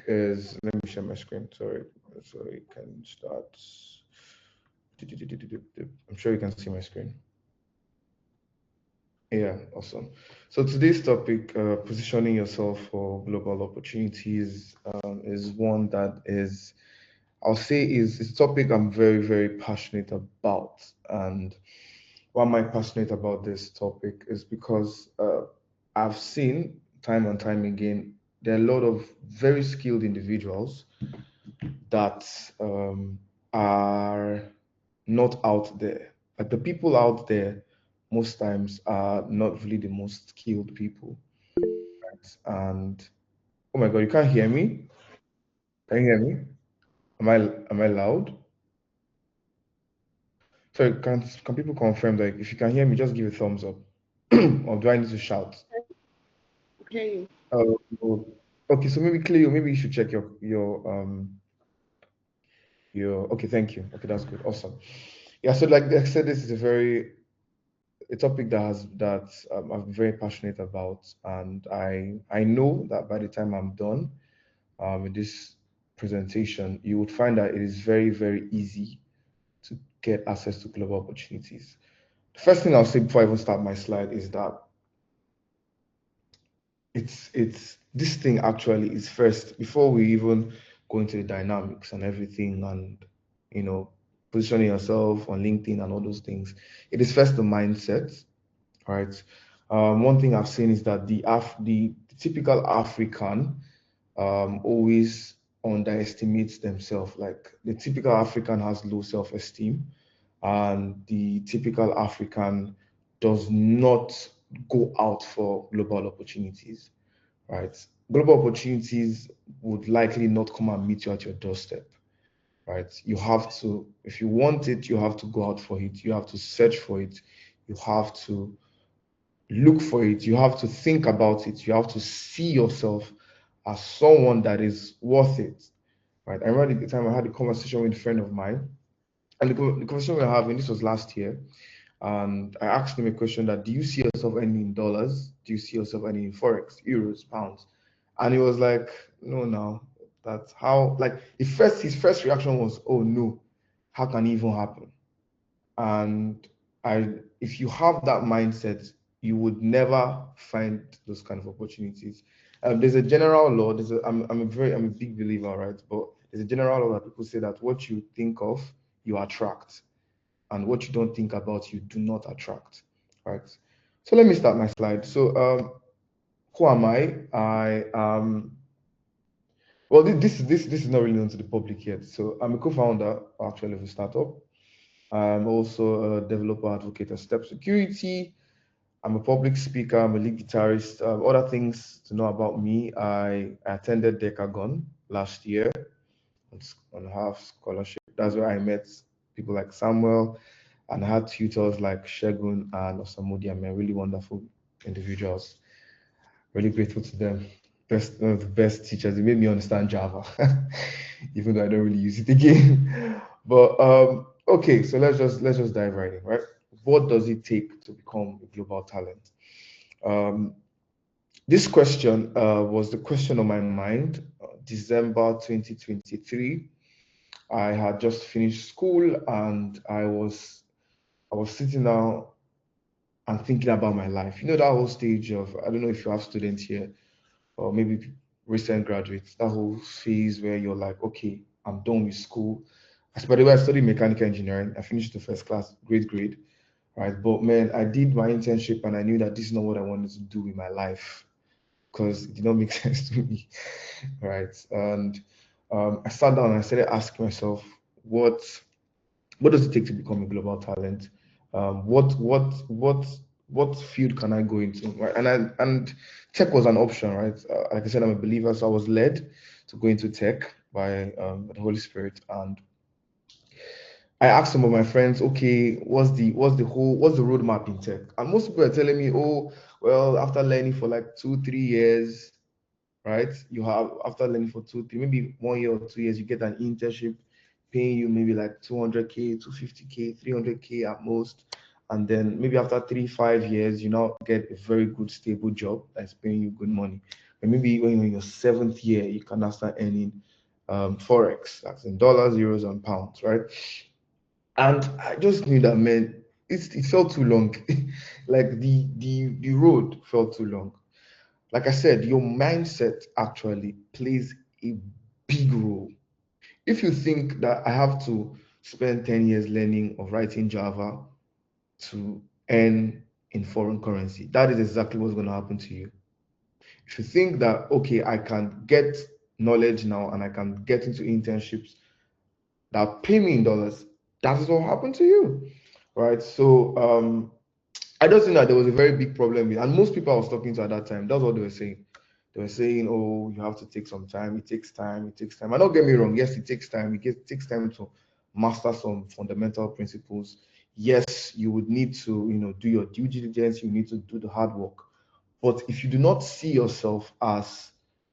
is, let me share my screen, sorry, so you can start. I'm sure you can see my screen. Yeah, awesome. So today's topic, positioning yourself for global opportunities, is one that is, I'll say, is a topic I'm very, very passionate about. And why am I passionate about this topic is because I've seen time and time again, there are a lot of very skilled individuals that are not out there. Like the people out there, most times are not really the most skilled people. Right? And oh my God, you can't hear me? Can you hear me? Am I loud? Sorry, can people confirm that if you can hear me, just give a thumbs up. Or do I need to shout? Okay. Oh, okay, so maybe Cleo, maybe you should check your okay, thank you. Okay, that's good. Awesome. Yeah, so like I said, this is a topic that I'm very passionate about, and I know that by the time I'm done with this presentation, you would find that it is very, very easy to get access to global opportunities. The first thing I'll say before I even start my slide is that it's this thing actually is first before we even go into the dynamics and everything and you know positioning yourself on LinkedIn and all those things. It is first the mindset, right? One thing I've seen is that the typical African always underestimates themselves. Like the typical African has low self-esteem, and the typical African does not go out for global opportunities, right? Global opportunities would likely not come and meet you at your doorstep, right? You have to, if you want it, you have to go out for it. You have to search for it. You have to look for it. You have to think about it. You have to see yourself as someone that is worth it, right? I remember the time I had a conversation with a friend of mine, and the conversation we were having, this was last year, and I asked him a question that, do you see yourself earning in dollars? Do you see yourself earning in Forex, euros, pounds? And he was like, no, no, that's how, like, his first reaction was, oh no, how can it even happen? And if you have that mindset, you would never find those kind of opportunities. There's a general law. I'm a big believer, right? But there's a general law that people say that what you think of, you attract, and what you don't think about, you do not attract, right? So let me start my slide. So who am I? Well, this is not really known to the public yet. So I'm a co-founder actually of a startup. I'm also a developer advocate at Step Security. I'm a public speaker. I'm a lead guitarist. Other things to know about me: I attended Decagon last year on half scholarship. That's where I met people like Samuel, and I had tutors like Shegun and Osamudi. I mean, really wonderful individuals. Really grateful to them. One of the best teachers. They made me understand Java, even though I don't really use it again. But okay, so let's just dive right in, right? What does it take to become a global talent? Um, this question was the question on my mind. December 2023. I had just finished school, and I was sitting down and thinking about my life. You know that whole stage of, I don't know if you have students here or maybe recent graduates, that whole phase where you're like, okay, I'm done with school. By the way, I studied mechanical engineering. I finished the first class, great grade, right? But man, I did my internship and I knew that this is not what I wanted to do with my life because it did not make sense to me, right? And I sat down and I started asking myself, what what does it take to become a global talent? What field can I go into? Right, and tech was an option, right? Like I said, I'm a believer, so I was led to go into tech by the Holy Spirit, and I asked some of my friends, okay, what's the roadmap in tech? And most people are telling me, oh, well, after learning for like 2 3 years, right? You have after learning for 2 3 maybe 1 year or 2 years, you get an internship paying you maybe like 200K, 250K, 300K at most. And then maybe after 3 5 years, you now get a very good stable job that's paying you good money. And maybe when you're in your 7th year, you can now start earning forex, that's in dollars, euros, and pounds, right? And I just knew that, man, it felt too long. Like the road felt too long. Like I said, your mindset actually plays a big role. If you think that I have to spend 10 years learning or writing Java to earn in foreign currency, that is exactly what's going to happen to you. If you think that, okay, I can get knowledge now and I can get into internships that pay me in dollars, that is what happened to you, right? So I just think that there was a very big problem with, and most people I was talking to at that time, that's what they were saying. They were saying, oh, you have to take some time. It takes time. It takes time. And don't get me wrong. Yes, it takes time. Takes time to master some fundamental principles. Yes, you would need to, do your due diligence. You need to do the hard work. But if you do not see yourself as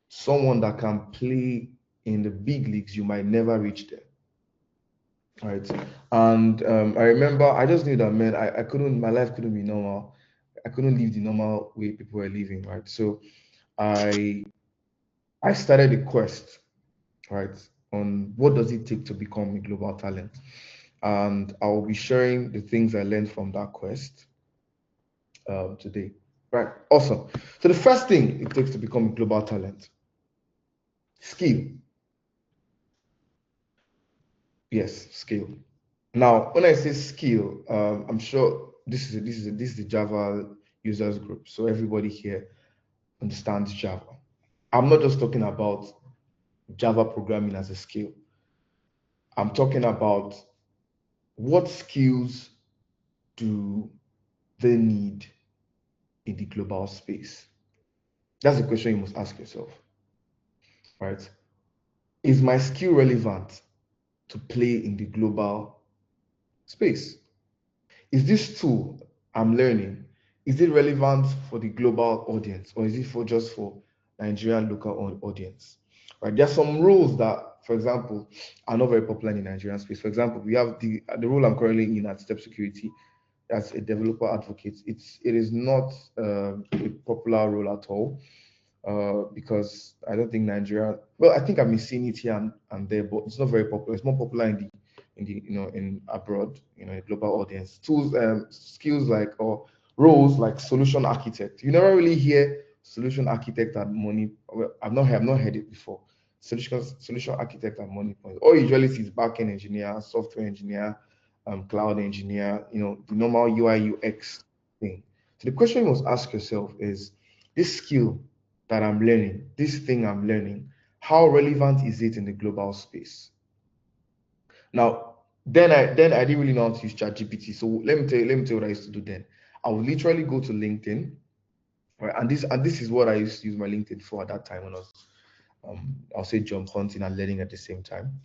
someone that can play in the big leagues, you might never reach there. Right. And I remember I just knew that, man, I couldn't, my life couldn't be normal. I couldn't live the normal way people were living, right? So I I started a quest, right, on what does it take to become a global talent. And I'll be sharing the things I learned from that quest today. Right. Awesome. So the first thing it takes to become a global talent, skill. Yes, skill. Now, when I say skill, I'm sure this is the Java users group, so everybody here understands Java. I'm not just talking about Java programming as a skill. I'm talking about what skills do they need in the global space. That's the question you must ask yourself, right? Is my skill relevant to play in the global space? Is this tool I'm learning, is it relevant for the global audience, or is it for just for Nigerian local audience? Right? There are some roles that, for example, are not very popular in the Nigerian space. For example, we have the role I'm currently in at Step Security as a developer advocate. It is not a popular role at all because I don't think Nigeria. Well, I think I've been seeing it here and there, but it's not very popular. It's more popular in the in abroad, a global audience. Tools, skills like or roles like solution architect. You never really hear solution architect at money. Well, I've not heard it before. Solution architect at money point. All you usually see is backend engineer, software engineer, cloud engineer. The normal UI UX thing. So the question you must ask yourself is this skill that I'm learning, this thing I'm learning, how relevant is it in the global space? Now, then I didn't really know how to use ChatGPT. So let me tell you what I used to do then. I would literally go to LinkedIn, right? And this is what I used to use my LinkedIn for at that time when I was I'll say job hunting and learning at the same time.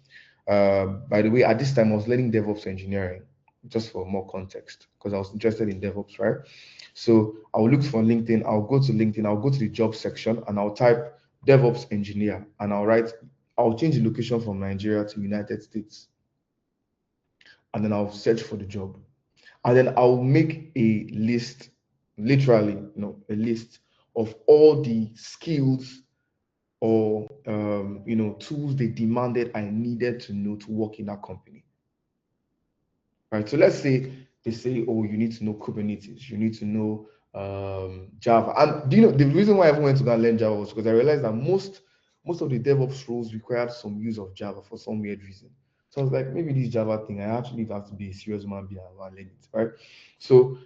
By the way, at this time I was learning DevOps engineering, just for more context, because I was interested in DevOps, right? So I'll look for LinkedIn, I'll go to LinkedIn, I'll go to the job section and I'll type DevOps engineer and I'll change the location from Nigeria to United States. And then I'll search for the job. And then I'll make a list, literally, a list of all the skills or tools they demanded I needed to know to work in that company. Right. So let's say they say, oh, you need to know Kubernetes, you need to know Java. And the reason why I even went to go and learn Java was because I realized that most of the DevOps roles required some use of Java for some weird reason. So I was like, maybe this Java thing, I actually have to be a serious human being and learn it, right? So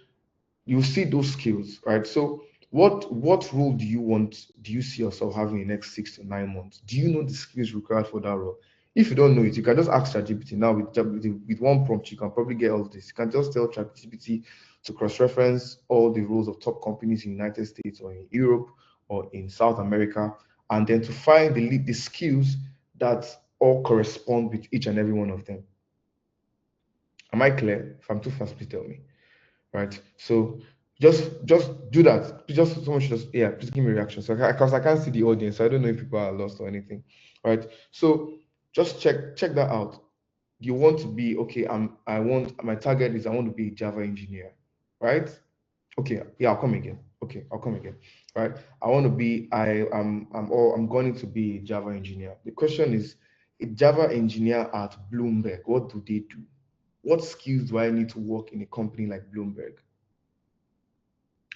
you see those skills, right? So what role do you see yourself having in the next 6 to 9 months? Do you know the skills required for that role? If you don't know it, you can just ask ChatGPT. Now with one prompt, you can probably get all of this. You can just tell ChatGPT to cross-reference all the roles of top companies in the United States or in Europe or in South America, and then to find the skills that all correspond with each and every one of them. Am I clear? If I'm too fast, please tell me. Right? So just do that. Just someone should just give me a reaction. So because I can't see the audience, so I don't know if people are lost or anything. Right? So just check that out. You want to be okay. My target is I want to be a Java engineer, right? Okay, yeah, I'll come again. Okay, I'll come again. Right. I want to be, I'm going to be a Java engineer. The question is, a Java engineer at Bloomberg, what do they do? What skills do I need to work in a company like Bloomberg?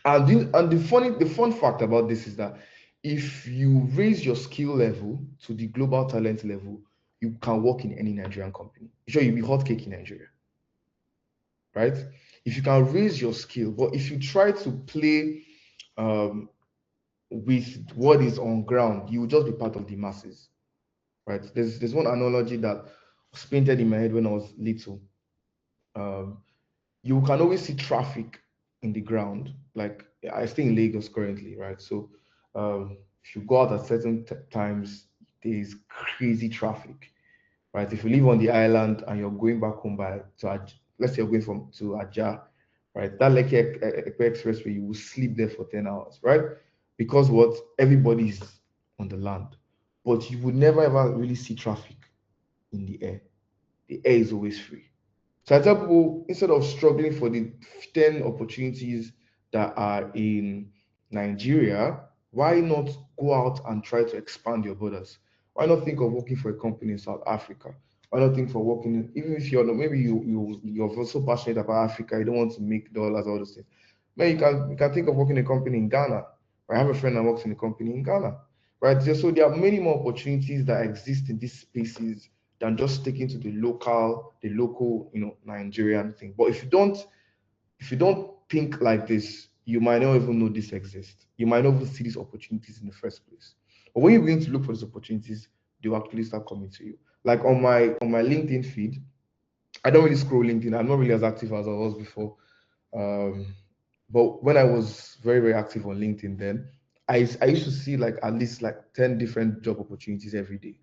And the fun fact about this is that if you raise your skill level to the global talent level, you can work in any Nigerian company. Sure, you'll be hot cake in Nigeria, right? If you can raise your skill, but if you try to play um, with what is on ground, you will just be part of the masses, right? There's one analogy that was painted in my head when I was little. Um, you can always see traffic in the ground. Like I stay in Lagos currently, right? So if you go out at certain times, there's crazy traffic, right? If you live on the island and you're going back home let's say you're going from to Aja, right? That Lekki Expressway, you will sleep there for 10 hours, right? Because what everybody's on the land, but you would never ever really see traffic in the air. The air is always free. So I tell people, instead of struggling for the 10 opportunities that are in Nigeria, why not go out and try to expand your borders? Why not think of working for a company in South Africa? Why not think for working, even if you're not, maybe you're also passionate about Africa, you don't want to make dollars, all those things. Maybe you can think of working in a company in Ghana. I have a friend that works in a company in Ghana, right? So there are many more opportunities that exist in these spaces than just sticking to the local, Nigerian thing. But if you don't think like this, you might not even know this exists. You might not even see these opportunities in the first place. But when you begin to look for these opportunities, they will actually start coming to you. Like on my LinkedIn feed, I don't really scroll LinkedIn. I'm not really as active as I was before. Um, but when I was very, very active on LinkedIn then, I used to see like at least like 10 different job opportunities every day.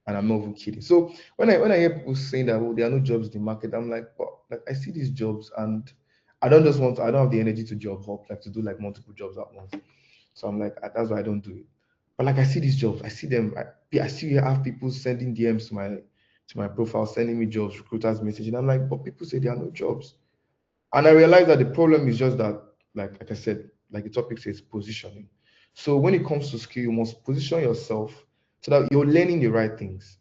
And I'm not even kidding. So when I hear people saying that, oh, there are no jobs in the market, I'm like, but like I see these jobs and I don't have the energy to job hop, like to do like multiple jobs at once. So I'm like, that's why I don't do it. But like I see these jobs, I see them, I still have people sending DMs to my profile, sending me jobs, recruiters messaging. I'm like, but people say there are no jobs. And I realized that the problem is just that, like I said, like the topic says, positioning. So when it comes to skill, you must position yourself so that you're learning the right things,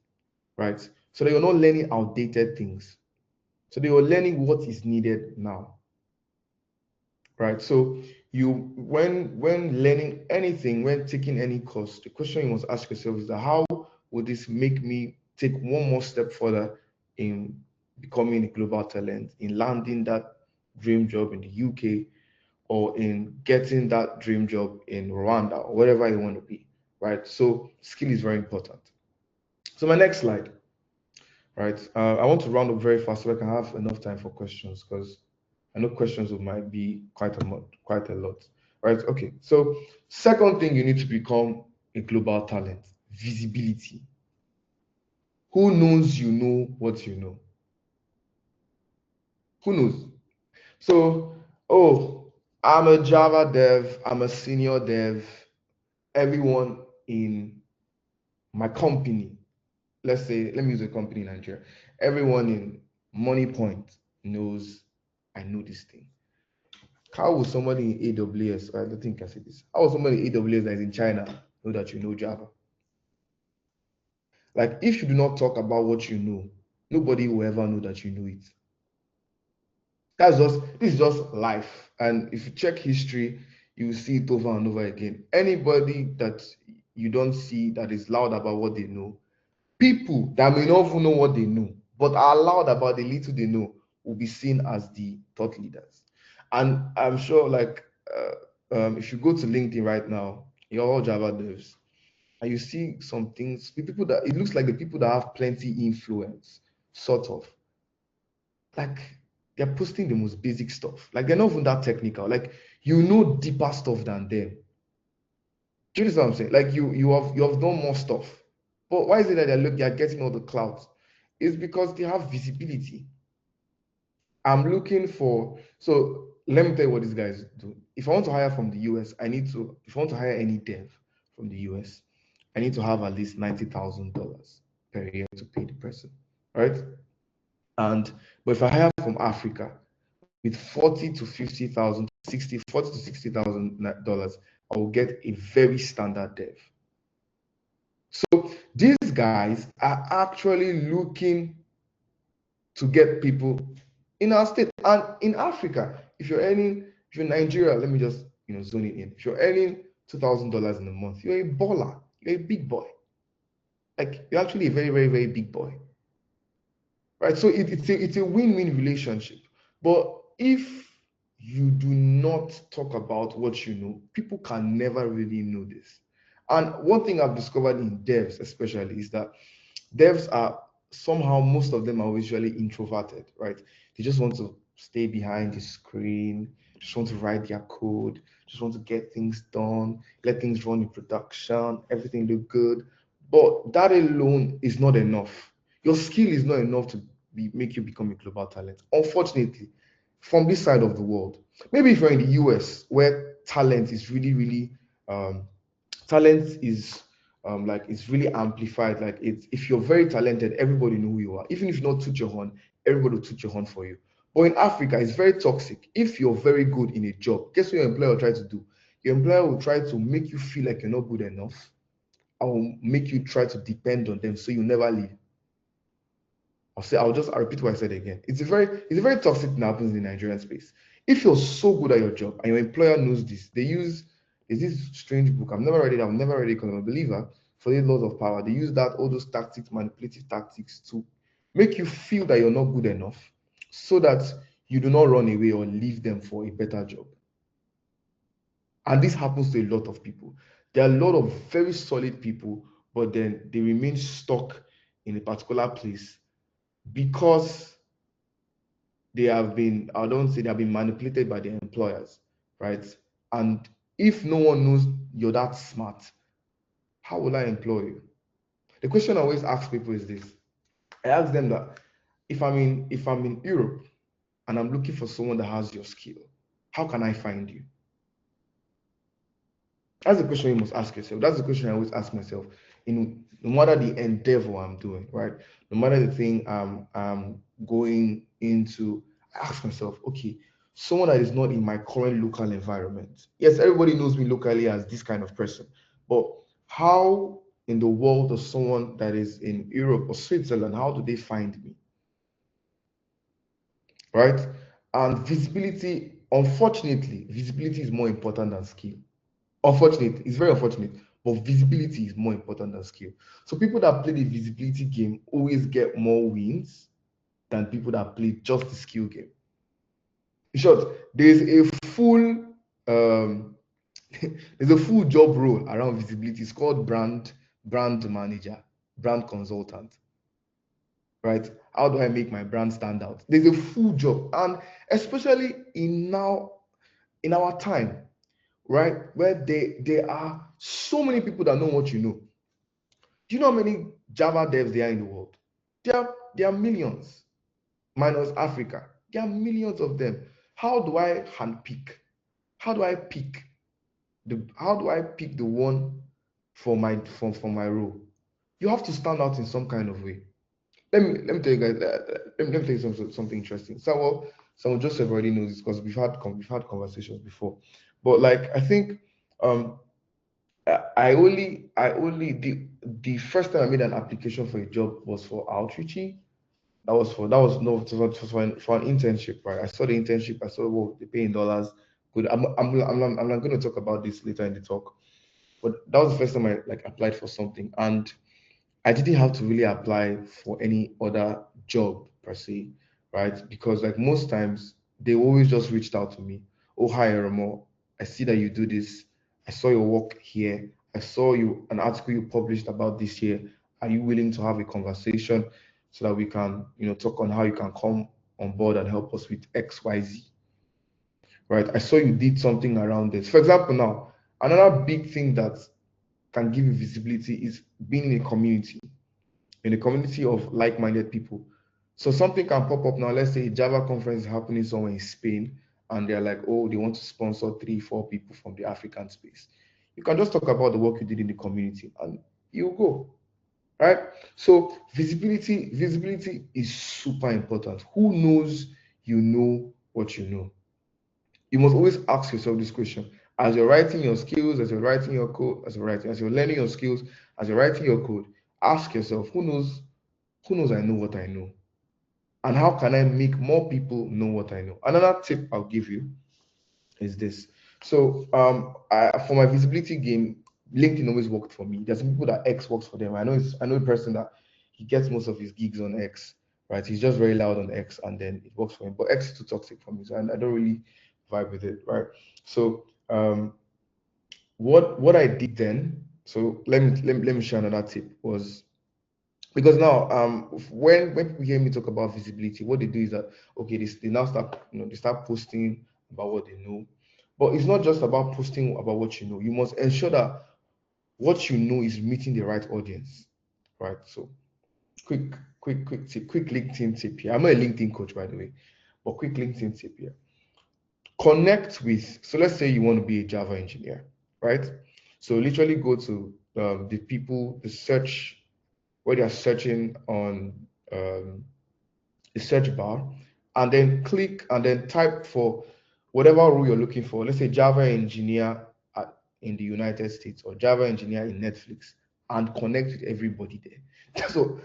right? So that you're not learning outdated things. So that you're learning what is needed now, right? So when learning anything, when taking any course, the question you must ask yourself is that how would this make me take one more step further in becoming a global talent, in landing that dream job in the UK, or in getting that dream job in Rwanda or wherever you want to be, right? So skill is very important. So my next slide, right? I want to round up very fast so I can have enough time for questions because I know questions might be quite a lot, right? Okay. So second thing you need to become a global talent, visibility. Who knows you know what you know? Who knows? So, oh, I'm a Java dev, I'm a senior dev. Everyone in my company, let's say, let me use a company in Nigeria. Everyone in Money Point knows I know this thing. How will somebody in AWS, I don't think I said this, how will somebody in AWS that is in China know that you know Java? Like, if you do not talk about what you know, nobody will ever know that you know it. This is just life. And if you check history, you will see it over and over again. Anybody that you don't see that is loud about what they know, people that may not even know what they know, but are loud about the little they know, will be seen as the thought leaders. And I'm sure, like, if you go to LinkedIn right now, you're all Java devs, and you see some things, the people that it looks like the people that have plenty influence, sort of, like they're posting the most basic stuff. Like they're not even that technical. Like you know deeper stuff than them. Do you understand what I'm saying? Like you have done more stuff. But why is it that they're getting all the clouds? It's because they have visibility. I'm looking for, so let me tell you what these guys do. If I want to hire from the US, if I want to hire any dev from the US, I need to have at least $90,000 per year to pay the person, right? But if I hire from Africa, with 40 to 50,000, 60, 40 to $60,000, I will get a very standard dev. So these guys are actually looking to get people in our state and in Africa. If you're in Nigeria, let me just zone it in. If you're earning $2,000 in a month, you're a baller. You're a big boy. Like, you're actually a very, very, very big boy. Right? So it's a win-win relationship. But if you do not talk about what you know, people can never really know this. And one thing I've discovered in devs especially is that devs are somehow, most of them are usually introverted, right? They just want to stay behind the screen, just want to write their code, just want to get things done, let things run in production, everything look good. But that alone is not enough. Your skill is not enough to make you become a global talent. Unfortunately, from this side of the world, maybe if you're in the US where talent is really, really talent is like it's really amplified. Like, it's, if you're very talented, everybody know who you are. Even if you don't toot your horn, everybody will toot your horn for you. But in Africa, it's very toxic. If you're very good in a job, guess what your employer will try to do? Your employer will try to make you feel like you're not good enough, or make you try to depend on them so you never leave. I'll repeat what I said again. It's a very toxic thing that happens in the Nigerian space. If you're so good at your job and your employer knows this, there's this strange book. I've never read it, because I'm a believer, for the laws of power. They use all those tactics, manipulative tactics, to make you feel that you're not good enough, so that you do not run away or leave them for a better job. And this happens to a lot of people. There are a lot of very solid people, but then they remain stuck in a particular place because they have been, I don't say they have been manipulated by their employers, right? And if no one knows you're that smart, how will I employ you? The question I always ask people is this. I ask them that if I'm in Europe and I'm looking for someone that has your skill, how can I find you? That's the question you must ask yourself. That's the question I always ask myself. No matter the endeavor I'm doing, right? No matter the thing I'm going into, I ask myself, okay, someone that is not in my current local environment. Yes, everybody knows me locally as this kind of person, but how in the world does someone that is in Europe or Switzerland, how do they find me? Right? And visibility, unfortunately, visibility is more important than skill. Unfortunate, it's very unfortunate, but visibility is more important than skill. So people that play the visibility game always get more wins than people that play just the skill game. In short, there's a full um, there's a full job role around visibility. It's called brand manager, brand consultant. Right? How do I make my brand stand out? There's a full job, and especially in our time, right, where there are so many people that know what you know. Do you know how many Java devs there are in the world? There are millions, minus Africa. There are millions of them. How do I handpick? How do I pick the one for my role? You have to stand out in some kind of way. Let me tell you guys. Let me tell you something interesting. Someone Joseph already knows this because we've had conversations before. But like, I think the first time I made an application for a job was for outreaching. That was no for an internship, right? I saw the internship. I saw, well, they pay in dollars. Good. I'm not going to talk about this later in the talk, but that was the first time I like applied for something, and I didn't have to really apply for any other job per se, right? Because like most times they always just reached out to me. Oh, hi, Ramo. I see that you do this. I saw your work here. I saw an article you published about this here. Are you willing to have a conversation so that we can, talk on how you can come on board and help us with XYZ, right? I saw you did something around this. For example, now, another big thing that can give you visibility is being in a community of like-minded people. So something can pop up now. Let's say a Java conference is happening somewhere in Spain, and they're like, oh, they want to sponsor 3, 4 people from the African space. You can just talk about the work you did in the community, and you go, right? So visibility is super important. Who knows you know what you know. You must always ask yourself this question. As you're writing your skills, as you're writing your code, as you're learning your skills, as you're writing your code, ask yourself, who knows I know what I know? And how can I make more people know what I know? Another tip I'll give you is this. So for my visibility game, LinkedIn always worked for me. There's some people that X works for them. I know a person that he gets most of his gigs on X, right? He's just very loud on X, and then it works for him. But X is too toxic for me, so I don't really vibe with it, right? So what I did then, so let me share another tip was, because now when people hear me talk about visibility, what they do is that, okay, they now start, they start posting about what they know. But it's not just about posting about what you know. You must ensure that what you know is meeting the right audience, right? So quick tip, quick LinkedIn tip here. I'm not a LinkedIn coach, by the way, but quick LinkedIn tip here. Connect with, so let's say you want to be a Java engineer, right? So literally go to the people, the search, where they are searching on the search bar, and then click and then type for whatever role you're looking for. Let's say Java engineer in the United States, or Java engineer in Netflix, and connect with everybody there. So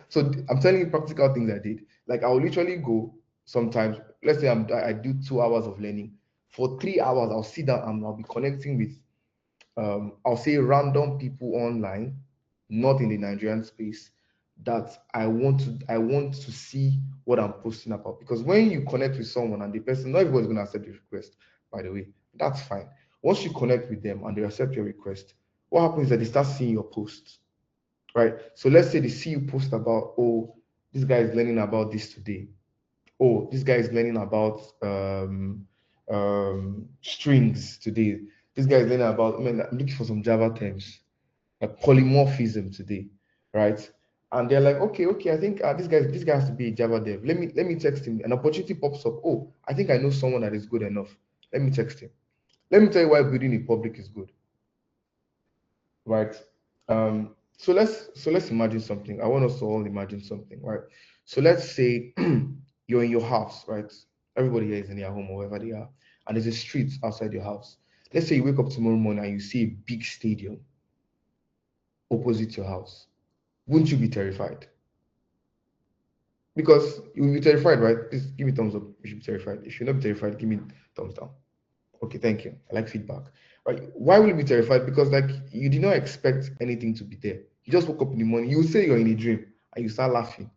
I'm telling you practical things I did. Like, I will literally go sometimes. Let's say I do 2 hours of learning. For 3 hours, I'll sit down and I'll be connecting with I'll say random people online, not in the Nigerian space, that I want to see what I'm posting about. Because when you connect with someone and the person, not everybody's going to accept the request, by the way, that's fine. Once you connect with them and they accept your request, what happens is that they start seeing your posts, right? So let's say they see you post about, oh, this guy is learning about this today. Oh, this guy is learning about strings today. This guy is learning about, I'm looking for some Java terms, like polymorphism today, right? And they're like, okay, I think this guy has to be a Java dev. Let me text him. An opportunity pops up. Oh, I think I know someone that is good enough. Let me text him. Let me tell you why building in public is good, right? So let's imagine something. I want us to all imagine something, right? So let's say you're in your house, right? Everybody here is in their home or wherever they are, and there's a street outside your house. Let's say you wake up tomorrow morning and you see a big stadium opposite your house. Wouldn't you be terrified? Because you will be terrified, right? Please give me thumbs up. You should be terrified. If you're not terrified, give me thumbs down. Okay, thank you. I like feedback. Right? Why will you be terrified? Because like you did not expect anything to be there. You just woke up in the morning. You say you're in a dream and you start laughing.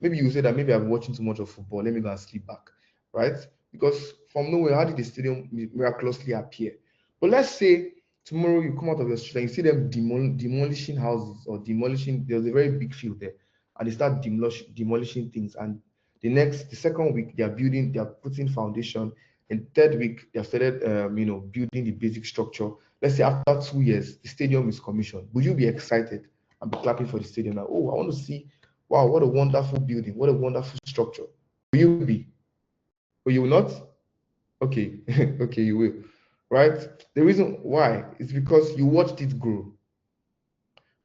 Maybe you say that maybe I'm watching too much of football. Let me go and sleep back, right? Because from nowhere, how did the stadium miraculously appear? But let's say tomorrow you come out of your street and you see them demolishing houses or demolishing. There's a very big field there, and they start demolishing things. And the second week, they are putting foundation. And third week, they have started, building the basic structure. Let's say after 2 years, the stadium is commissioned. Would you be excited and be clapping for the stadium? Like, oh, I want to see. Wow, what a wonderful building! What a wonderful structure. Will you be? Or you will not? Okay, okay, you will. Right? The reason why is because you watched it grow.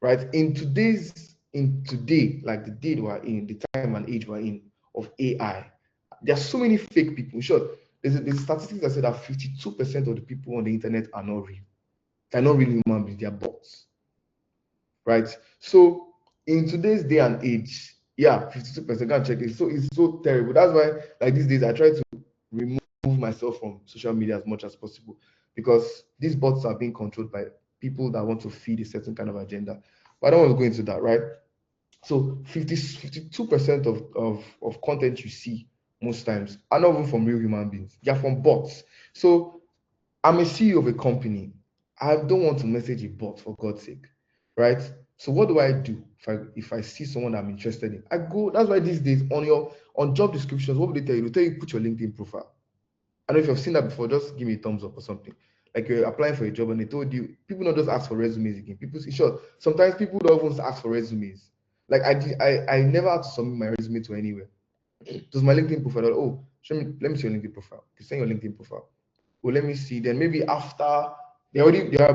Right? In today, like the day we're in, the time and age we're in of AI, there are so many fake people. In short, there's statistics that say that 52% of the people on the internet are not real. They're not really human beings, they're bots. Right? So in today's day and age, yeah, 52%, can't check it. So it's so terrible. That's why, like these days, I try to remove myself from social media as much as possible, because these bots are being controlled by people that want to feed a certain kind of agenda. But I don't want to go into that, right? So 52% of content you see most times are not even from real human beings. They're from bots. So I'm a CEO of a company. I don't want to message a bot, for God's sake, right? So what do I do if I see someone I'm interested in? I go. That's why these days on job descriptions, what would they tell you? They tell you put your LinkedIn profile. I don't know if you've seen that before. Just give me a thumbs up or something. Like you're applying for a job and they told you, people not just ask for resumes again. People, in short, sometimes people don't even ask for resumes. Like I never had to submit my resume to anywhere. It was my LinkedIn profile. Oh, let me see your LinkedIn profile. You send your LinkedIn profile. Well, let me see. Then maybe after they are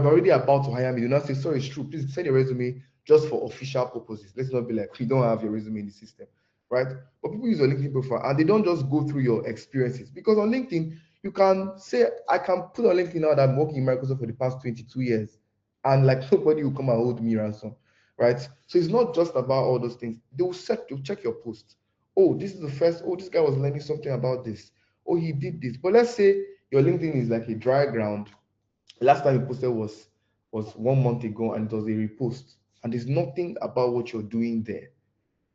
already about to hire me, do not say, sorry, it's true. Please send your resume just for official purposes. Let's not be like, we don't have your resume in the system. right? But people use your LinkedIn profile and they don't just go through your experiences, because on LinkedIn, you can say, I can put on LinkedIn now that I'm working in Microsoft for the past 22 years, and like nobody will come and hold me ransom, right? So it's not just about all those things. They'll check your post. Oh, this is the first, oh, this guy was learning something about this. Oh, he did this. But let's say your LinkedIn is like a dry ground. Last time you posted was 1 month ago and it was a repost. And there's nothing about what you're doing there.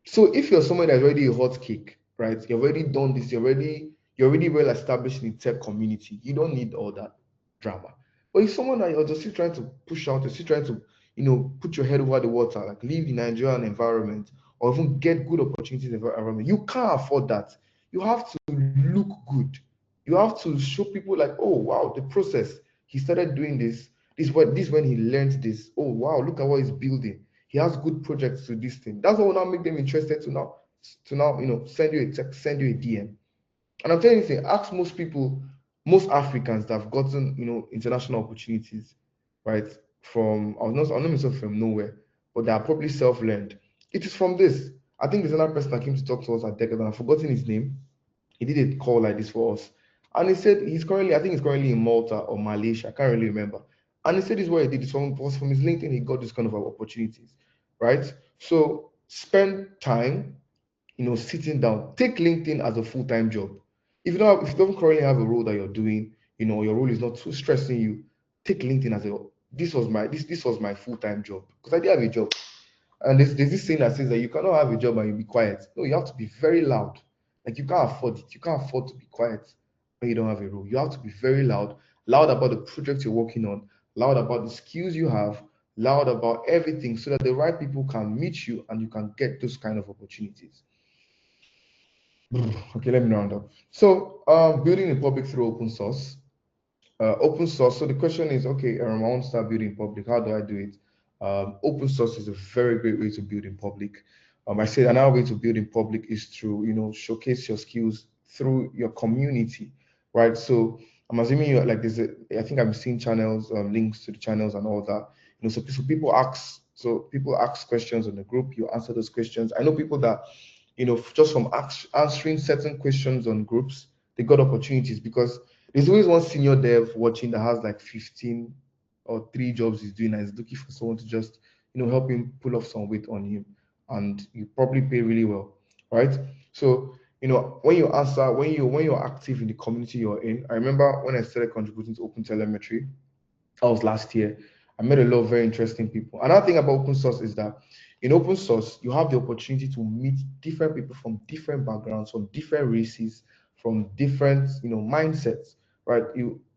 So if you're someone that's already a hot cake, right? You've already done this, you're already well established in the tech community. You don't need all that drama. But if someone that you're just still trying to push out, you're still trying to, put your head over the water, like leave the Nigerian environment or even get good opportunities in the environment, you can't afford that. You have to look good. You have to show people like, oh wow, the process. He started doing this. This when he learned this. Oh wow, look at what he's building. He has good projects to this thing. That's what will now make them interested to now send you a text, send you a DM. And I'm telling you, ask most people, most Africans that have gotten international opportunities, right? From I'm not myself from nowhere, but they are probably self-learned. It is from this. I think there's another person that came to talk to us at Decade, and I've forgotten his name. He did a call like this for us. And he said I think he's currently in Malta or Malaysia. I can't really remember. And he said this is what he did. This was from his LinkedIn. He got this kind of opportunities, right? So spend time, sitting down. Take LinkedIn as a full-time job. If you don't currently have a role that you're doing, your role is not too stressing you, take LinkedIn as a this was my full-time job, because I did have a job. And there's this saying that says that you cannot have a job and you be quiet. No, you have to be very loud. Like you can't afford it. You can't afford to be quiet when you don't have a role. You have to be very loud, loud about the project you're working on, loud about the skills you have, loud about everything, so that the right people can meet you and you can get those kind of opportunities. Okay, let me round up. So, building in public through open source. Open source. So the question is, okay, I want to start building in public. How do I do it? Open source is a very great way to build in public. I said another way to build in public is to, showcase your skills through your community, right? So I'm assuming you like I think I'm seeing channels, links to the channels and all that. So people ask questions in the group. You answer those questions. I know people that just from answering certain questions on groups, they got opportunities, because there's always one senior dev watching that has like 15 or 3 jobs he's doing, and is looking for someone to just, help him pull off some weight on him, and you probably pay really well, right? So, when you're active in the community you're in, I remember when I started contributing to Open Telemetry, that was last year. I met a lot of very interesting people. Another thing about open source is that in open source, you have the opportunity to meet different people from different backgrounds, from different races, from different, mindsets, right?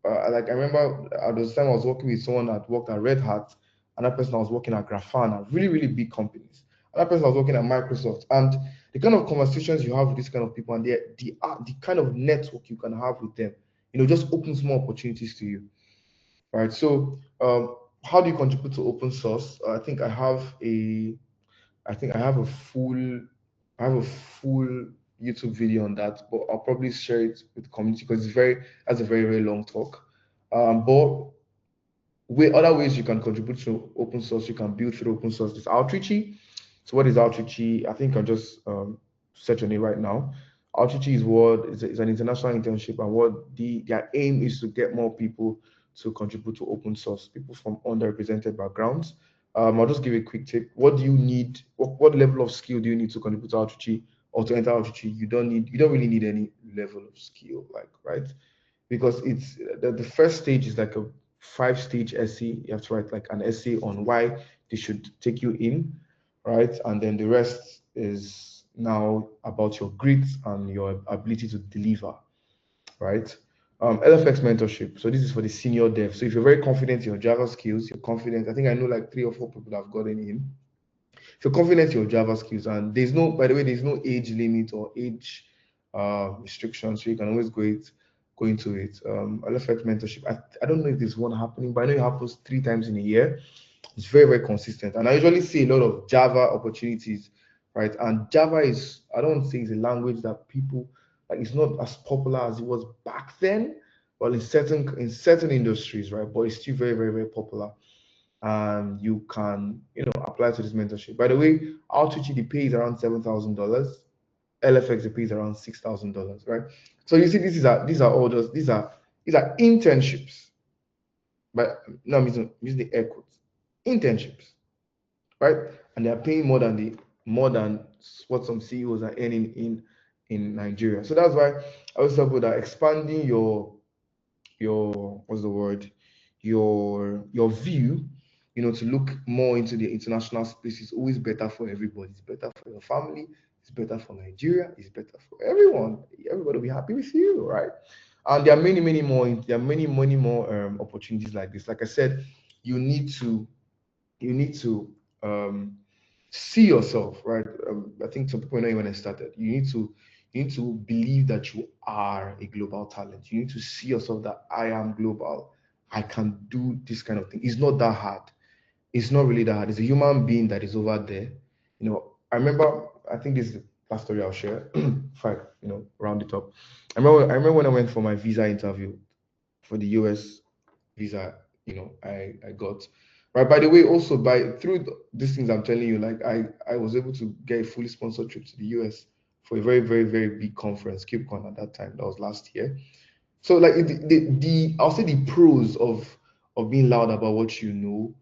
Like I remember at the time I was working with someone that worked at Red Hat, another person I was working at Grafana, really, really big companies. Another person I was working at Microsoft, and the kind of conversations you have with these kind of people and the kind of network you can have with them, just opens more opportunities to you. Right. So, how do you contribute to open source? I think I have a full YouTube video on that, but I'll probably share it with the community, because that's a very, very long talk. But other ways you can contribute to open source, you can build through open source, is Outreachy. So what is Outreachy? I think I'll just search on it right now. Outreachy is an international internship, and what their aim is to get more people to contribute to open source, people from underrepresented backgrounds. I'll just give you a quick tip. What do you need? What level of skill do you need to contribute to Outreachy or to enter Outreachy? You don't really need any level of skill, like, right? Because it's the first stage is like a 5-stage essay. You have to write like an essay on why they should take you in, right? And then the rest is now about your grit and your ability to deliver, right? LFX mentorship. So this is for the senior dev. So if you're very confident in your Java skills, you're confident. I think I know like 3 or 4 people that have gotten in. If you're confident in your Java skills, and by the way, there's no age limit or age restriction, so you can always go into it. LFX mentorship. I don't know if there's one happening, but I know it happens 3 times in a year. It's very, very consistent. And I usually see a lot of Java opportunities, right? And Java I don't say it's a language that people, like, it's not as popular as it was back then, well, in certain industries, right? But it's still very, very, very popular. And you can, apply to this mentorship. By the way, Outreach, the pay is around $7,000. LFX they pay is around $6,000, right? So you see, these are all just these are internships, but no, I'm using the air quotes, internships, right? And they are paying more than what some CEOs are earning in Nigeria. So that's why I always talk about that expanding your what's the word, your view, to look more into the international space is always better for everybody. It's better for your family, it's better for Nigeria, it's better for everyone. Everybody will be happy with you, right? And there are many more opportunities like this. Like I said, you need to you need to um, see yourself, right? I think some people know when I started. You need to believe that you are a global talent. You need to see yourself that I am global. I can do this kind of thing. It's not that hard. It's not really that hard. It's a human being that is over there. I remember. I think this is the last story I'll share. If I, round it up. I remember when I went for my visa interview for the US visa, I got. Right. By the way, also through these things I'm telling you, like I was able to get a fully sponsored trip to the US for a very, very, very big conference, KubeCon at that time. That was last year. So like the I'll say the pros of being loud about what you know,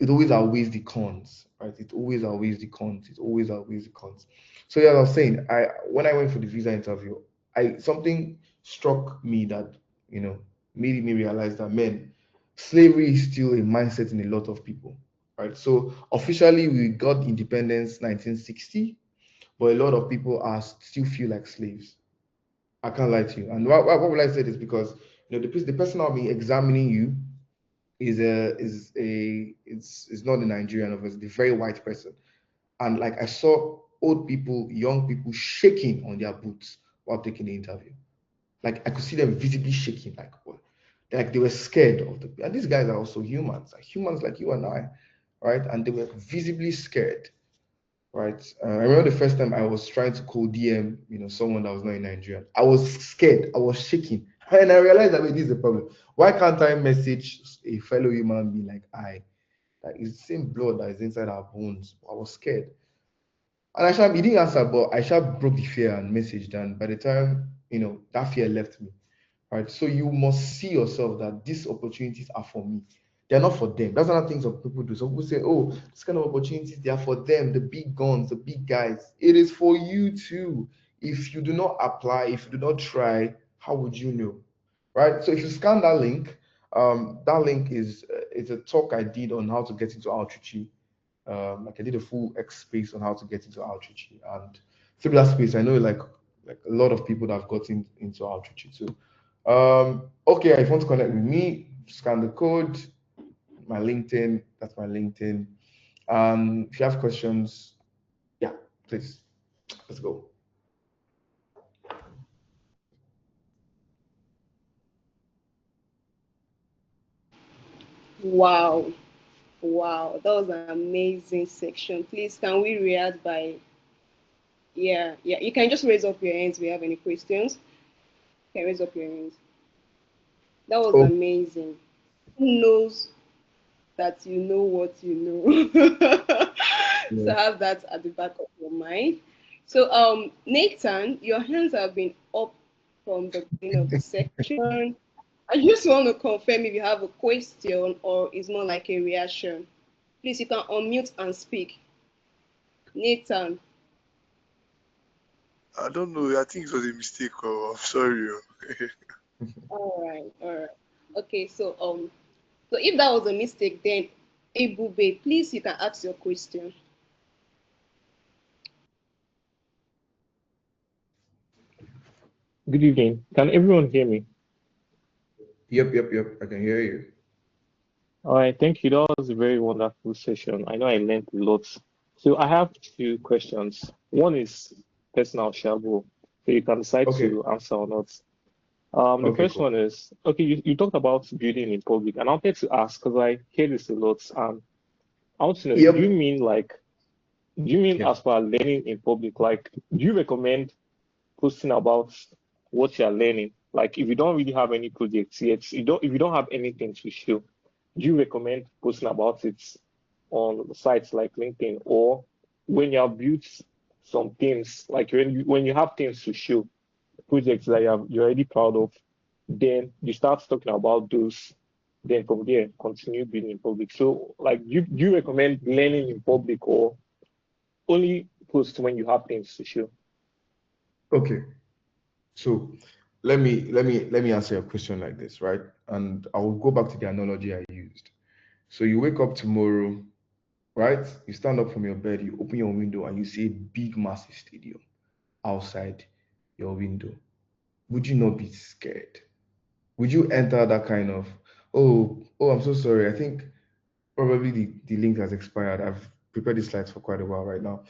it always outweighs the cons, right? It always outweighs the cons. It always outweighs the cons. So yeah, as I was saying, when I went for the visa interview, I something struck me that made me realize that, man, slavery is still a mindset in a lot of people, right? So officially we got independence 1960, but a lot of people are still feel like slaves. I can't lie to you. And what will I say this? Because the person I'll be examining you is not a Nigerian, obviously, a very white person. And like I saw old people, young people shaking on their boots while taking the interview. Like I could see them visibly shaking, like what? Like they were scared of the. And these guys are also humans like you and I, right? And they were visibly scared, right? I remember the first time I was trying to call DM, someone that was not in Nigeria. I was scared. I was shaking, and I realized that, wait, this is the problem. Why can't I message a fellow human being like I? That is the same blood that is inside our bones. I was scared. And he didn't answer, but I broke the fear and messaged. And by the time, that fear left me. Right. So you must see yourself that these opportunities are for me. They're not for them. That's another thing some people do. Some people say, oh, this kind of opportunities, they are for them, the big guns, the big guys. It is for you too. If you do not apply, if you do not try, how would you know? Right. So if you scan that link is it's a talk I did on how to get into outreach. Like I did a full X space on how to get into outreach, and through that space, I know like a lot of people that have gotten into outreach too. Okay, if you want to connect with me, scan the code, my LinkedIn. That's my LinkedIn. If you have questions, yeah, please, let's go. Wow. Wow. That was an amazing section. Please, can we react by, yeah, yeah. You can just raise up your hands if you have any questions. You can raise up your hands. That was Oh, amazing. Who knows that you know what you know? yeah. So have that at the back of your mind. So, Nathan, your hands have been up from the beginning of the section. I just want to confirm if you have a question or it's more like a reaction. Please, you can unmute and speak. Nathan. I don't know. I think it was a mistake. Oh, I'm sorry. All right, all right. Okay, so if that was a mistake, then Ebube, please you can ask your question. Good evening. Can everyone hear me? Yep. I can hear you. All right, thank you. That was a very wonderful session. I know I learned a lot. So I have two questions. One is personal, Shabu, so you can decide Okay. to answer or not. The Okay. first Cool. one is, okay, you talked about building in public, and I wanted to ask because I hear this a lot. I want to know, Yep. do you mean Yep. as far learning in public, like, do you recommend posting about what you're learning? Like, if you don't really have any projects yet, if you don't have anything to show, do you recommend posting about it on sites like LinkedIn, or when you have built some things, like when you have things to show, projects that you're already proud of, then you start talking about those. Then from there, continue building in public. So, like, do you recommend learning in public or only post when you have things to show? Okay, so let me answer your question like this, right? And I will go back to the analogy I used. So you wake up tomorrow, right? You stand up from your bed, you open your window, and you see a big, massive stadium outside your window. Would you not be scared? Would you enter that kind of, oh, I'm so sorry. I think probably the link has expired. I've prepared the slides for quite a while right now.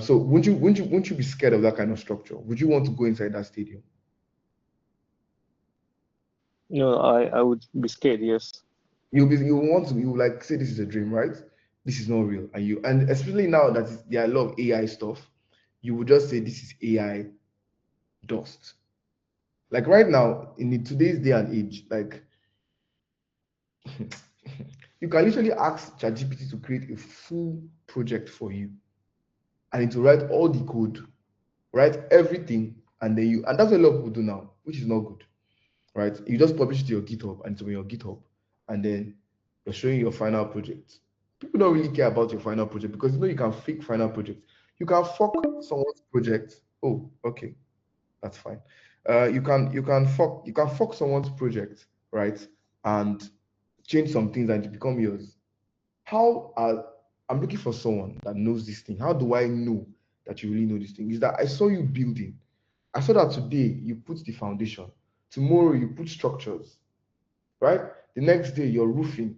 So wouldn't you be scared of that kind of structure? Would you want to go inside that stadium? No, I would be scared, yes. You like say this is a dream, right? This is not real. And especially now that there are a lot of AI stuff, you would just say this is AI dust. Like right now, in today's day and age, like you can literally ask ChatGPT to create a full project for you and to write all the code, write everything, and that's what a lot of people do now, which is not good, right? You just publish it to your GitHub and it's on your GitHub, and then you're showing your final project. People don't really care about your final project because you can fake final project. You can fuck someone's project. Oh, okay, that's fine. You can fuck someone's project, right? And change some things and to become yours. I'm looking for someone that knows this thing. How do I know that you really know this thing? Is that I saw you building. I saw that today you put the foundation. Tomorrow you put structures, right? The next day you're roofing.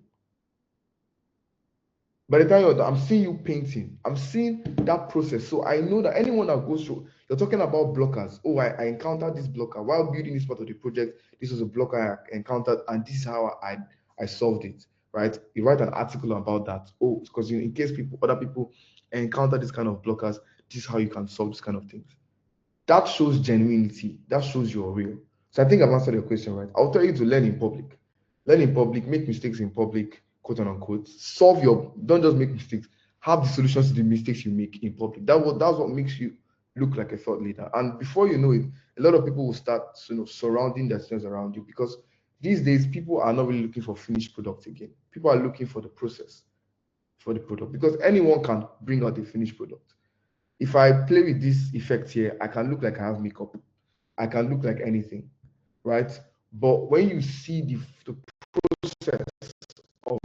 By the time I'm seeing you painting, I'm seeing that process. So I know that anyone that goes through, you're talking about blockers. Oh, I encountered this blocker while building this part of the project. This was a blocker I encountered, and this is how I solved it. Right? You write an article about that. Oh, because in case other people encounter this kind of blockers, this is how you can solve this kind of things. That shows genuinity. That shows you're real. So I think I've answered your question, right? I'll tell you to learn in public. Learn in public, make mistakes in public, quote unquote. Don't just make mistakes. Have the solutions to the mistakes you make in public. That's what makes you look like a thought leader. And before you know it, a lot of people will start surrounding themselves around you, because these days people are not really looking for finished product again. People are looking for the process for the product, because anyone can bring out a finished product. If I play with this effect here, I can look like I have makeup. I can look like anything, right? But when you see the process of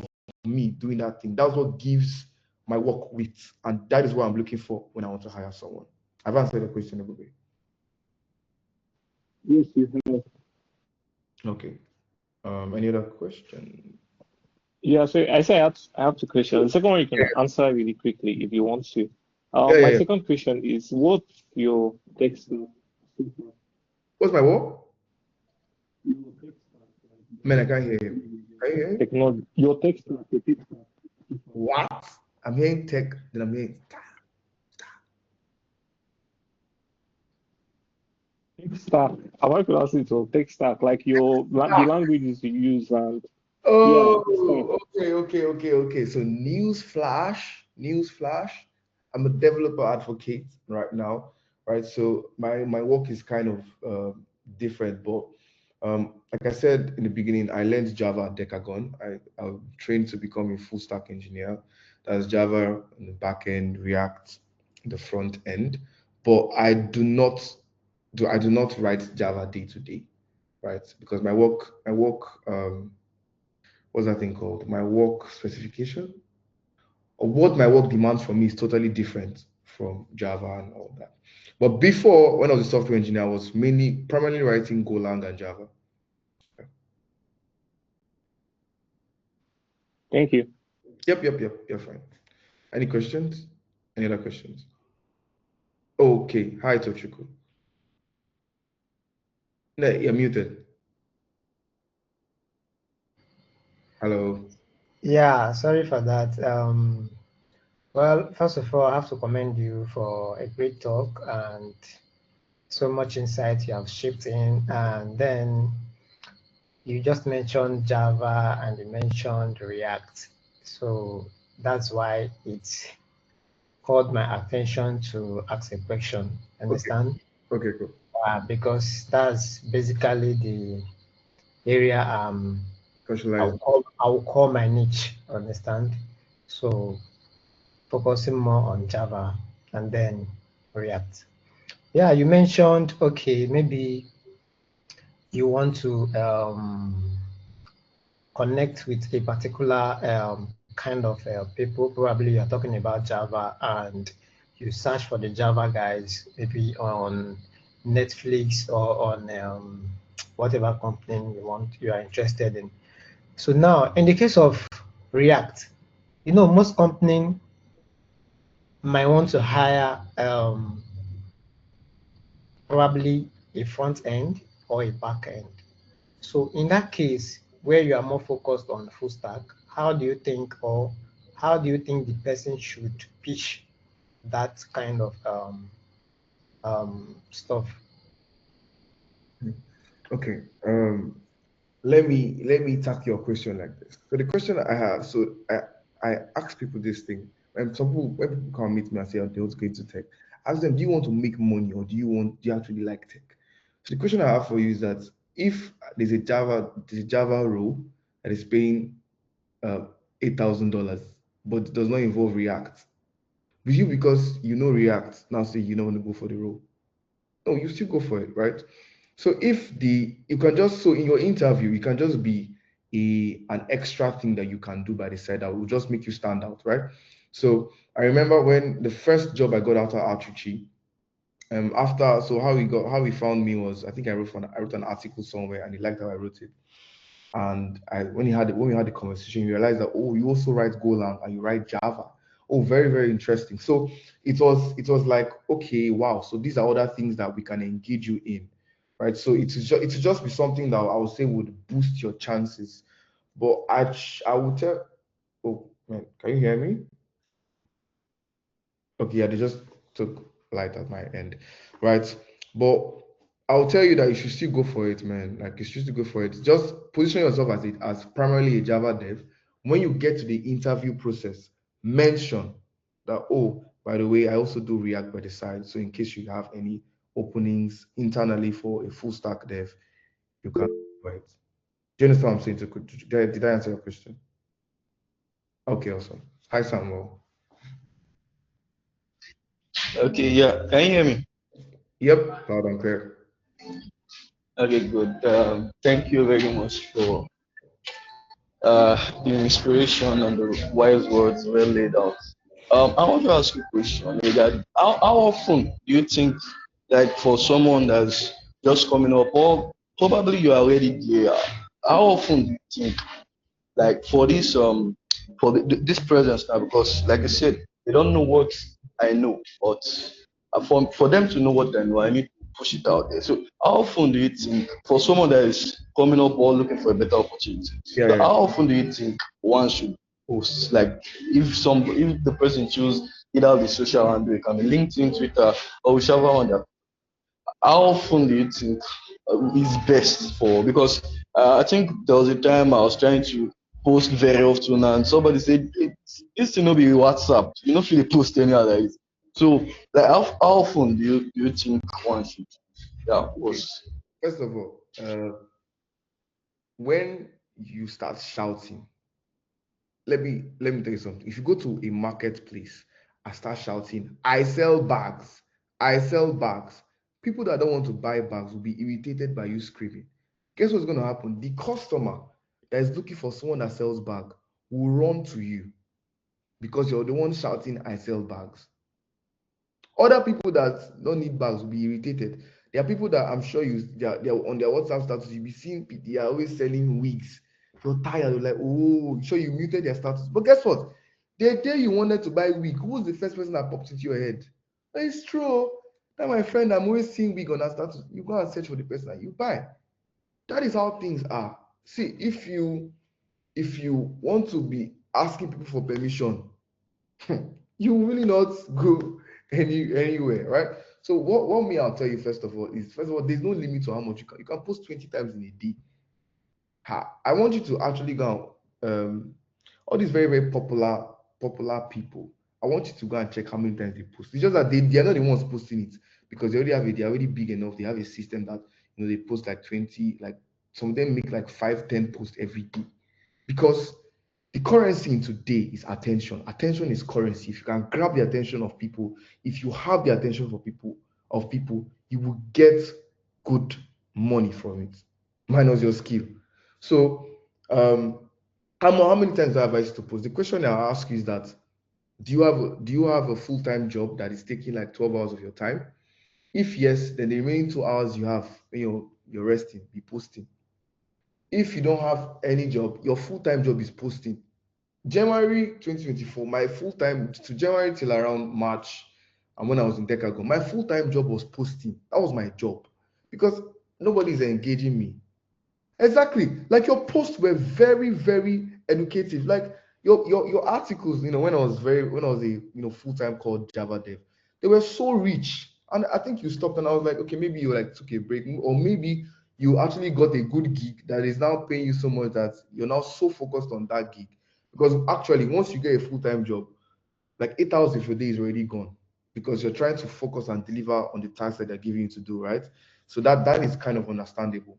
me doing that thing, that's what gives my work width. And that is what I'm looking for when I want to hire someone. I've answered the question, everybody. Yes, you have. Okay. Any other question? Yeah, so I say I have two questions. The second one you can answer really quickly if you want to. My second question is, what's your tech stack? What's my what? Man, I can't hear you. Can you hear me? Technology. Your tech stack. What? I'm hearing tech, then I'm hearing Tech stack. Am I pronouncing it wrong? Tech stack, like the languages you use and Okay. So news flash. I'm a developer advocate right now, right? So my work is kind of different, but like I said in the beginning, I learned Java at Decagon. I'm trained to become a full stack engineer. That's Java in the back end, React in the front end. But I do not write Java day to day, right? Because my work what's that thing called? My work specification, or what my work demands from me, is totally different from Java and all that. But before, when I was a software engineer, I was primarily writing Golang and Java. Thank you. Yep. You're fine. Any questions? Any other questions? Okay. Hi, Tochukwu. No, you're muted. Hello. Yeah, sorry for that. Well, first of all, I have to commend you for a great talk and so much insight you have shipped in. And then you just mentioned Java and you mentioned React. So that's why it called my attention to ask a question. Understand? Okay, cool. Because that's basically the area Specialized. I will call my niche. Understand? So focusing more on Java and then React. Yeah, you mentioned, okay, maybe you want to connect with a particular kind of people. Probably you're talking about Java and you search for the Java guys, maybe on Netflix or on whatever company you are interested in. So now, in the case of React, most companies might want to hire probably a front end or a back end. So in that case, where you are more focused on full stack, how do you think the person should pitch that kind of stuff? Okay. Let me tackle your question like this. So the question I have, so I ask people this thing. When people come meet me and say, oh, they want to go into tech, ask them, do you want to make money or do you actually like tech? So the question I have for you is that if there's a Java role that is paying $8,000, but it does not involve React, will you, because you know React, now say you don't want to go for the role? No, you still go for it, right? So you can just, so in your interview, you can just be an extra thing that you can do by the side that will just make you stand out, right? So I remember when the first job I got out of Outreachy, after, so how he found me was, I think I wrote an article somewhere and he liked how I wrote it. And when we had the conversation, you realized that, oh, you also write Golang and you write Java. Oh, very, very interesting. So it was like, okay, wow. So these are other things that we can engage you in, right? So it's just be something that I would say would boost your chances. But I would tell, oh man, can you hear me? Okay, yeah, they just took light at my end, right? But I'll tell you that you should still go for it, man. Like you should still go for it. Just position yourself as primarily a Java dev. When you get to the interview process, mention that, oh, by the way, I also do React by the side. So in case you have any openings internally for a full stack dev, you can go for it. Do you understand what I'm saying? Did I answer your question? Okay, awesome. Hi, Samuel. Okay, yeah. Can you hear me? Yep, loud and clear. Okay, good. Thank you very much for the inspiration and the wise words well laid out. I want to ask you a question regarding how often do you think, like for someone that's just coming up, or probably you are already there, how often do you think, like for this presence now, because like I said, they don't know what I know, but for them to know what I know, I need to push it out there. So how often do you think, for someone that is coming up or looking for a better opportunity, Yeah, so yeah. how often do you think one should post? Like if the person choose either the social handle, it can be LinkedIn, Twitter, or whichever one that, how often do you think is best for? Because I think there was a time I was trying to post very often, and somebody said it used to not be WhatsApp. You don't feel post any other. So, like, how often do you think one should? Yeah, Okay. post. First of all, when you start shouting, let me tell you something. If you go to a marketplace and start shouting, I sell bags, I sell bags, people that don't want to buy bags will be irritated by you screaming. Guess what's going to happen? The customer that is looking for someone that sells bag will run to you because you're the one shouting, I sell bags. Other people that don't need bags will be irritated. There are people that I'm sure they're on their WhatsApp status, you'll be seeing they are always selling wigs. You're tired, you're like, oh, sure you muted their status. But guess what? The day you wanted to buy wig, who was the first person that popped into your head? It's true. That my friend, I'm always seeing wig on her status. You go and search for the person and you buy. That is how things are. See, if you want to be asking people for permission, you will really not go anywhere, right? So what me I'll tell you first of all is, first of all, there's no limit to how much you can post 20 times in a day. I want you to actually go all these very, very popular people. I want you to go and check how many times they post. It's just that they are not the ones posting it because they're already big enough. They have a system that they post like 20, like some of them make like 5, 10 posts every day. Because the currency in today is attention. Attention is currency. If you can grab the attention of people, if you have the attention for people, you will get good money from it, minus your skill. So how many times do I advise you to post? The question I'll ask you is that do you have a full-time job that is taking like 12 hours of your time? If yes, then the remaining 2 hours you have when you're resting, be posting. If you don't have any job, your full-time job is posting. January 2024, my full-time to January till around March, and when I was in Decagon, my full-time job was posting. That was my job because nobody's engaging me. Exactly. Like your posts were very, very educative. Like your articles, when I was a full-time called Java dev, they were so rich. And I think you stopped and I was like, okay, maybe you like took a break, or maybe you actually got a good gig that is now paying you so much that you're now so focused on that gig. Because actually, once you get a full-time job, like 8 hours of your day is already gone because you're trying to focus and deliver on the tasks that they're giving you to do, right? So that is kind of understandable.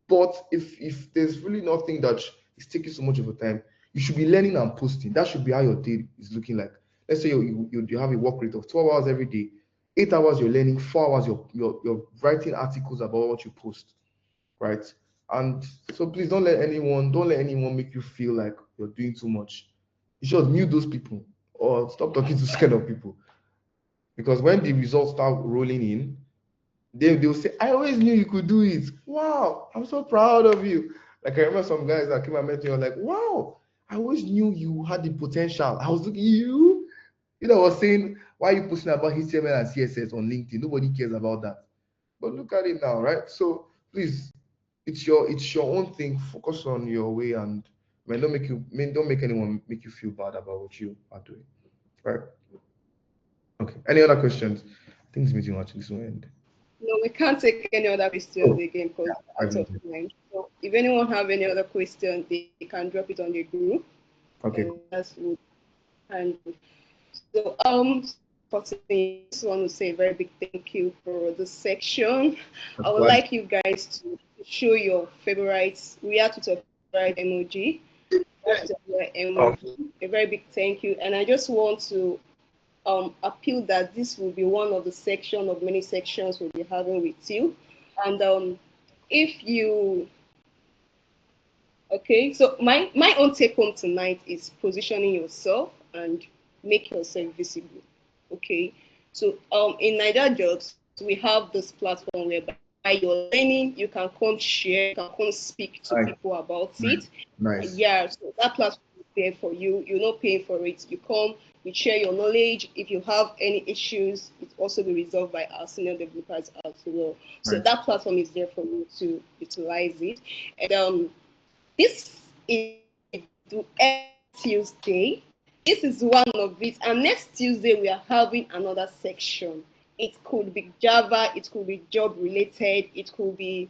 But if there's really nothing that is taking so much of your time, you should be learning and posting. That should be how your day is looking like. Let's say you have a work rate of 12 hours every day, 8 hours you're learning, 4 hours you're writing articles about what you post, right? And so please don't let anyone make you feel like you're doing too much. You should mute those people or stop talking to this kind of people. Because when the results start rolling in, they'll say, I always knew you could do it. Wow, I'm so proud of you. Like I remember some guys that came and met me, I was like, wow, I always knew you had the potential. I was looking at you. I was saying, why are you posting about HTML and CSS on LinkedIn? Nobody cares about that. But look at it now, right? So please, it's your own thing. Focus on your way and don't make anyone make you feel bad about what you are doing. Right. Okay. Any other questions? I think this meeting will actually soon end. No, we can't take any other questions again because I out of time. So if anyone have any other questions, they can drop it on the group. Okay. And that's what handle. So for today, I just want to say a very big thank you for the section. I would like you guys to show your favorites, react to your favorite emoji. A very big thank you. And I just want to appeal that this will be one of the section of many sections we'll be having with you. And if you so my own take home tonight is positioning yourself and make yourself visible. Okay, so in NAIJA-JUG we have this platform whereby you're learning, you can come share, you can come speak to people about it. Nice. Yeah, so that platform is there for you. You're not paying for it. You come, you share your knowledge. If you have any issues, it also be resolved by our senior developers as well. So that platform is there for you to utilize it. And this is Tuesday. This is one of it. And next Tuesday, we are having another section. It could be Java, it could be job related, it could be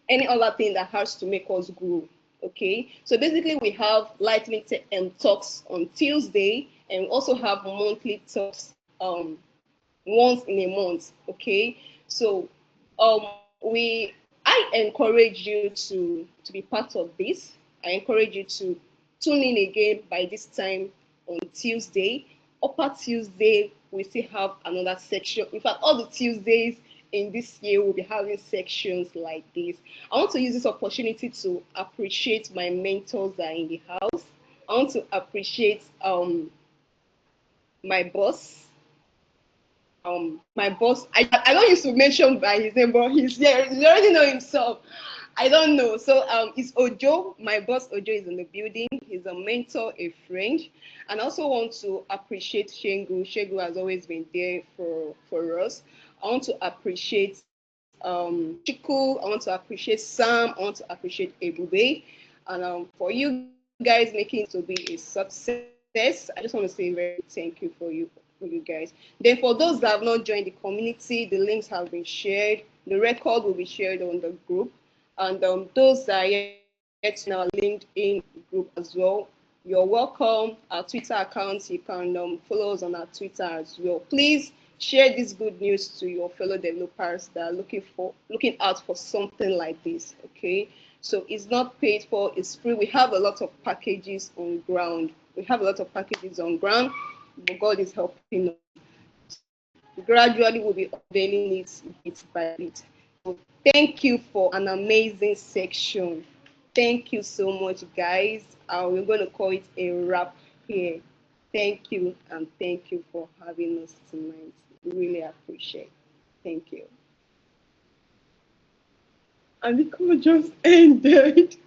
any other thing that has to make us grow. Okay, so basically we have Lightning talks on Tuesday, and we also have monthly talks once in a month. Okay, so I encourage you to be part of this. I encourage you to tune in again by this time on Tuesday. Upper Tuesday, we still have another section. In fact, all the Tuesdays in this year, we'll be having sections like this. I want to use this opportunity to appreciate my mentors that are in the house. I want to appreciate my boss. My boss, I don't used to mention by his name, but he's there. He already know himself. I don't know. So it's Ojo. My boss Ojo is in the building. He's a mentor, a friend. And I also want to appreciate Shengu. Shengu has always been there for us. I want to appreciate Chiku. I want to appreciate Sam. I want to appreciate Ebube. And for you guys making it to be a success, I just want to say very thank you for you guys. Then for those that have not joined the community, the links have been shared. The record will be shared on the group. And those that are yet in our LinkedIn group as well, you're welcome. Our Twitter accounts, you can follow us on our Twitter as well. Please share this good news to your fellow developers that are looking out for something like this. Okay, so it's not paid for, it's free. We have a lot of packages on ground. But God is helping us. Gradually, we'll be unveiling it bit by bit. So thank you for an amazing section. Thank you so much, guys. We're going to call it a wrap here. Thank you, and thank you for having us tonight. We really appreciate it. Thank you. And the call just ended.